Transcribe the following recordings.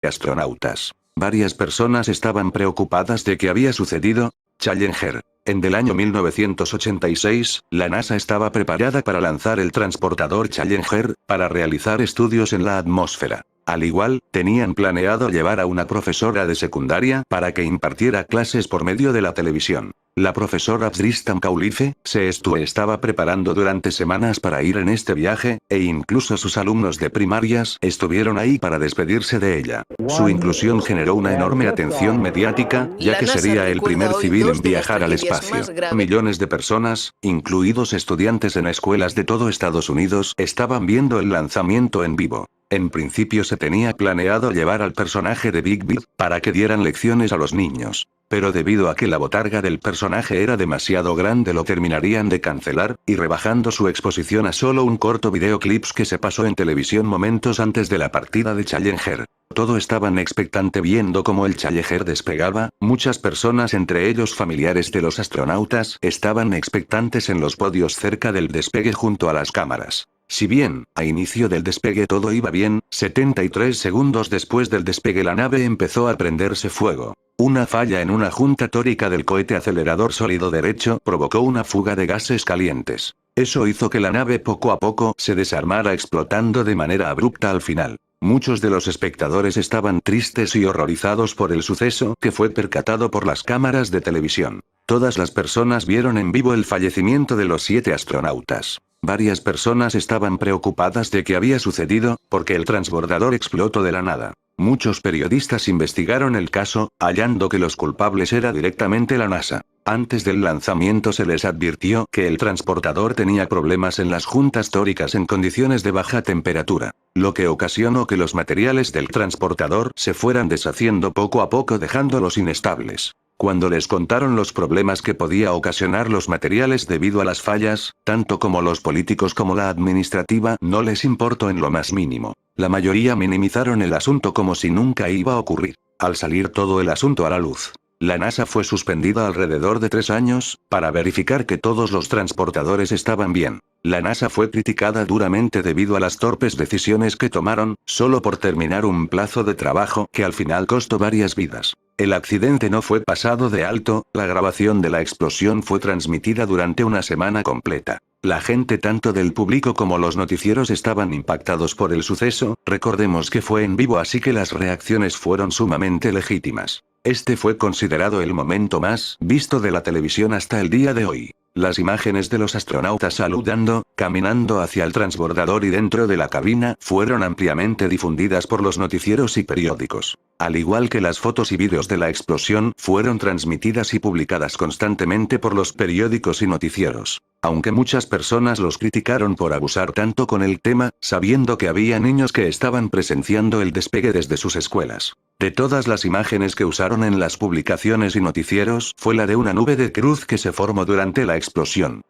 astronautas. Varias personas estaban preocupadas de qué había sucedido. Challenger. En el año 1986, la NASA estaba preparada para lanzar el transportador Challenger, para realizar estudios en la atmósfera. Al igual, tenían planeado llevar a una profesora de secundaria para que impartiera clases por medio de la televisión. La profesora Tristan Caulife estaba preparando durante semanas para ir en este viaje, e incluso sus alumnos de primarias estuvieron ahí para despedirse de ella. Su inclusión generó una enorme atención mediática, ya La que NASA sería el recuerda primer hoy civil en dos de las viajar al tragedias espacio. más graves. Millones de personas, incluidos estudiantes en escuelas de todo Estados Unidos, estaban viendo el lanzamiento en vivo. En principio se tenía planeado llevar al personaje de Big Bird para que dieran lecciones a los niños. Pero debido a que la botarga del personaje era demasiado grande lo terminarían de cancelar, y rebajando su exposición a solo un corto videoclips que se pasó en televisión momentos antes de la partida de Challenger. Todo estaban expectante viendo cómo el Challenger despegaba, muchas personas entre ellos familiares de los astronautas estaban expectantes en los podios cerca del despegue junto a las cámaras. Si bien, a inicio del despegue todo iba bien, 73 segundos después del despegue la nave empezó a prenderse fuego. Una falla en una junta tórica del cohete acelerador sólido derecho provocó una fuga de gases calientes. Eso hizo que la nave poco a poco se desarmara explotando de manera abrupta al final. Muchos de los espectadores estaban tristes y horrorizados por el suceso que fue percatado por las cámaras de televisión. Todas las personas vieron en vivo el fallecimiento de los 7 astronautas. Varias personas estaban preocupadas de qué había sucedido, porque el transbordador explotó de la nada. Muchos periodistas investigaron el caso, hallando que los culpables era directamente la NASA. Antes del lanzamiento se les advirtió que el transportador tenía problemas en las juntas tóricas en condiciones de baja temperatura, lo que ocasionó que los materiales del transportador se fueran deshaciendo poco a poco dejándolos inestables. Cuando les contaron los problemas que podía ocasionar los materiales debido a las fallas, tanto como los políticos como la administrativa no les importó en lo más mínimo. La mayoría minimizaron el asunto como si nunca iba a ocurrir. Al salir todo el asunto a la luz, la NASA fue suspendida alrededor de 3 años, para verificar que todos los transportadores estaban bien. La NASA fue criticada duramente debido a las torpes decisiones que tomaron, solo por terminar un plazo de trabajo que al final costó varias vidas. El accidente no fue pasado de alto, la grabación de la explosión fue transmitida durante una semana completa. La gente tanto del público como los noticieros estaban impactados por el suceso, recordemos que fue en vivo así que las reacciones fueron sumamente legítimas. Este fue considerado el momento más visto de la televisión hasta el día de hoy. Las imágenes de los astronautas saludando, caminando hacia el transbordador y dentro de la cabina fueron ampliamente difundidas por los noticieros y periódicos. Al igual que las fotos y vídeos de la explosión fueron transmitidas y publicadas constantemente por los periódicos y noticieros. Aunque muchas personas los criticaron por abusar tanto con el tema, sabiendo que había niños que estaban presenciando el despegue desde sus escuelas. De todas las imágenes que usaron en las publicaciones y noticieros, fue la de una nube de cruz que se formó durante la explosión.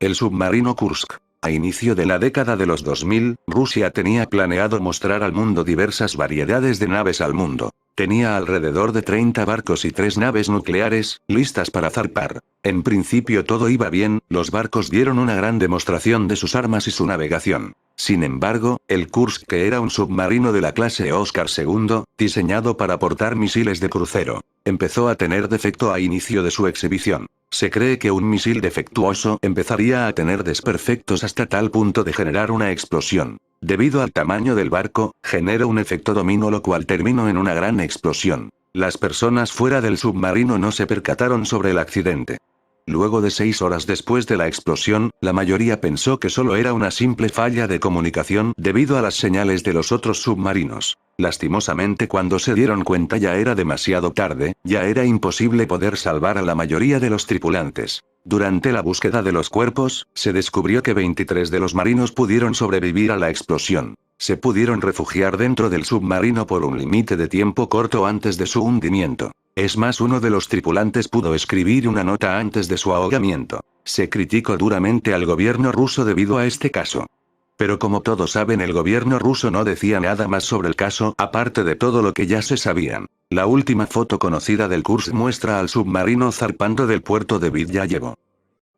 El submarino Kursk. A inicio de la década de los 2000, Rusia tenía planeado mostrar al mundo diversas variedades de naves al mundo. Tenía alrededor de 30 barcos y 3 naves nucleares, listas para zarpar. En principio todo iba bien, los barcos dieron una gran demostración de sus armas y su navegación. Sin embargo, el Kursk, que era un submarino de la clase Oscar II, diseñado para portar misiles de crucero, empezó a tener defecto a inicio de su exhibición. Se cree que un misil defectuoso empezaría a tener desperfectos hasta tal punto de generar una explosión. Debido al tamaño del barco, generó un efecto dominó lo cual terminó en una gran explosión. Las personas fuera del submarino no se percataron sobre el accidente. Luego de 6 horas después de la explosión, la mayoría pensó que solo era una simple falla de comunicación debido a las señales de los otros submarinos. Lastimosamente cuando se dieron cuenta ya era demasiado tarde, ya era imposible poder salvar a la mayoría de los tripulantes. Durante la búsqueda de los cuerpos, se descubrió que 23 de los marinos pudieron sobrevivir a la explosión. Se pudieron refugiar dentro del submarino por un límite de tiempo corto antes de su hundimiento. Es más, uno de los tripulantes pudo escribir una nota antes de su ahogamiento. Se criticó duramente al gobierno ruso debido a este caso. Pero como todos saben, el gobierno ruso no decía nada más sobre el caso, aparte de todo lo que ya se sabían. La última foto conocida del Kursk muestra al submarino zarpando del puerto de Vidyayevo.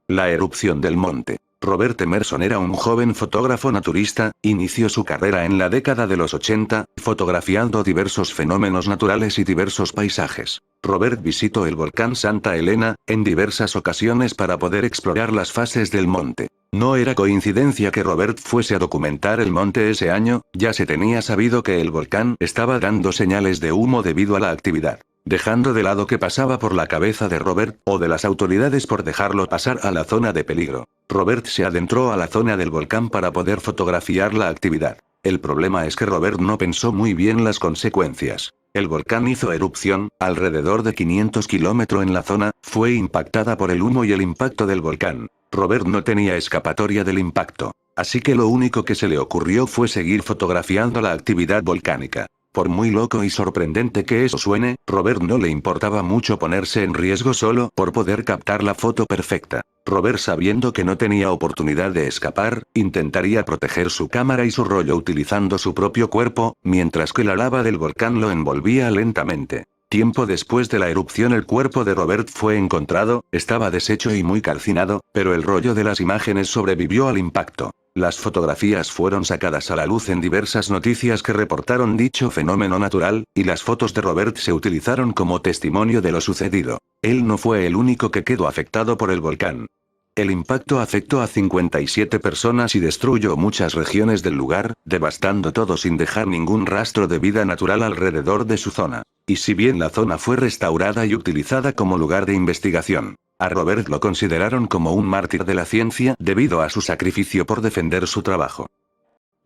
La erupción del monte Robert Emerson era un joven fotógrafo naturista, inició su carrera en la década de los 80, fotografiando diversos fenómenos naturales y diversos paisajes. Robert visitó el volcán Santa Elena, en diversas ocasiones para poder explorar las fases del monte. No era coincidencia que Robert fuese a documentar el monte ese año, ya se tenía sabido que el volcán estaba dando señales de humo debido a la actividad. Dejando de lado que pasaba por la cabeza de Robert, o de las autoridades por dejarlo pasar a la zona de peligro. Robert se adentró a la zona del volcán para poder fotografiar la actividad. El problema es que Robert no pensó muy bien las consecuencias. El volcán hizo erupción, alrededor de 500 kilómetros en la zona, fue impactada por el humo y el impacto del volcán. Robert no tenía escapatoria del impacto. Así que lo único que se le ocurrió fue seguir fotografiando la actividad volcánica. Por muy loco y sorprendente que eso suene, Robert no le importaba mucho ponerse en riesgo solo por poder captar la foto perfecta. Robert, sabiendo que no tenía oportunidad de escapar, intentaría proteger su cámara y su rollo utilizando su propio cuerpo, mientras que la lava del volcán lo envolvía lentamente. Tiempo después de la erupción el cuerpo de Robert fue encontrado, estaba deshecho y muy calcinado, pero el rollo de las imágenes sobrevivió al impacto. Las fotografías fueron sacadas a la luz en diversas noticias que reportaron dicho fenómeno natural, y las fotos de Robert se utilizaron como testimonio de lo sucedido. Él no fue el único que quedó afectado por el volcán. El impacto afectó a 57 personas y destruyó muchas regiones del lugar, devastando todo sin dejar ningún rastro de vida natural alrededor de su zona. Y si bien la zona fue restaurada y utilizada como lugar de investigación, a Robert lo consideraron como un mártir de la ciencia debido a su sacrificio por defender su trabajo.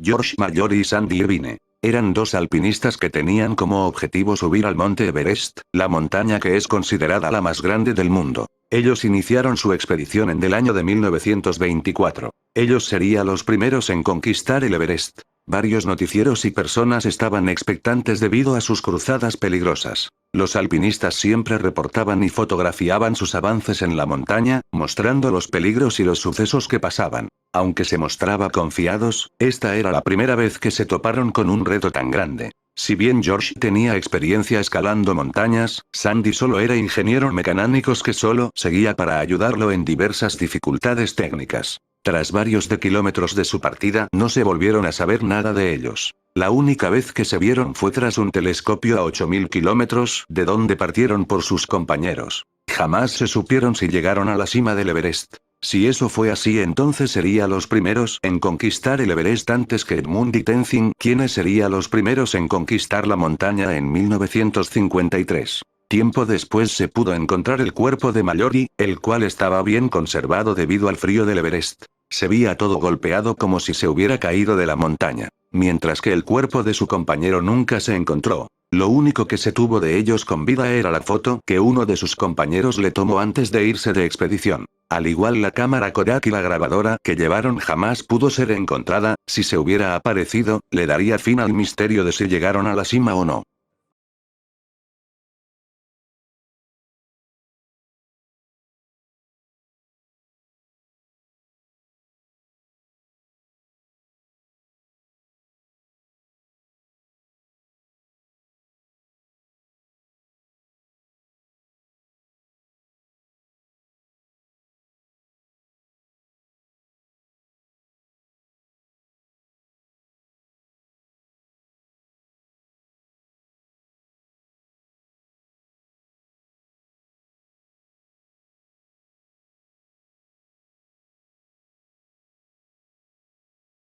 George Mallory y Sandy Irvine eran dos alpinistas que tenían como objetivo subir al monte Everest, la montaña que es considerada la más grande del mundo. Ellos iniciaron su expedición en el año de 1924. Ellos serían los primeros en conquistar el Everest. Varios noticieros y personas estaban expectantes debido a sus cruzadas peligrosas. Los alpinistas siempre reportaban y fotografiaban sus avances en la montaña, mostrando los peligros y los sucesos que pasaban. Aunque se mostraba confiados, esta era la primera vez que se toparon con un reto tan grande. Si bien George tenía experiencia escalando montañas, Sandy solo era ingeniero mecánico que solo seguía para ayudarlo en diversas dificultades técnicas. Tras varios de kilómetros de su partida, no se volvieron a saber nada de ellos. La única vez que se vieron fue tras un telescopio a 8000 kilómetros, de donde partieron por sus compañeros. Jamás se supieron si llegaron a la cima del Everest. Si eso fue así, entonces serían los primeros en conquistar el Everest antes que Edmund y Tenzing, quienes serían los primeros en conquistar la montaña en 1953. Tiempo después se pudo encontrar el cuerpo de Mallory, el cual estaba bien conservado debido al frío del Everest. Se veía todo golpeado como si se hubiera caído de la montaña. Mientras que el cuerpo de su compañero nunca se encontró. Lo único que se tuvo de ellos con vida era la foto que uno de sus compañeros le tomó antes de irse de expedición. Al igual la cámara Kodak y la grabadora que llevaron jamás pudo ser encontrada, si se hubiera aparecido, le daría fin al misterio de si llegaron a la cima o no.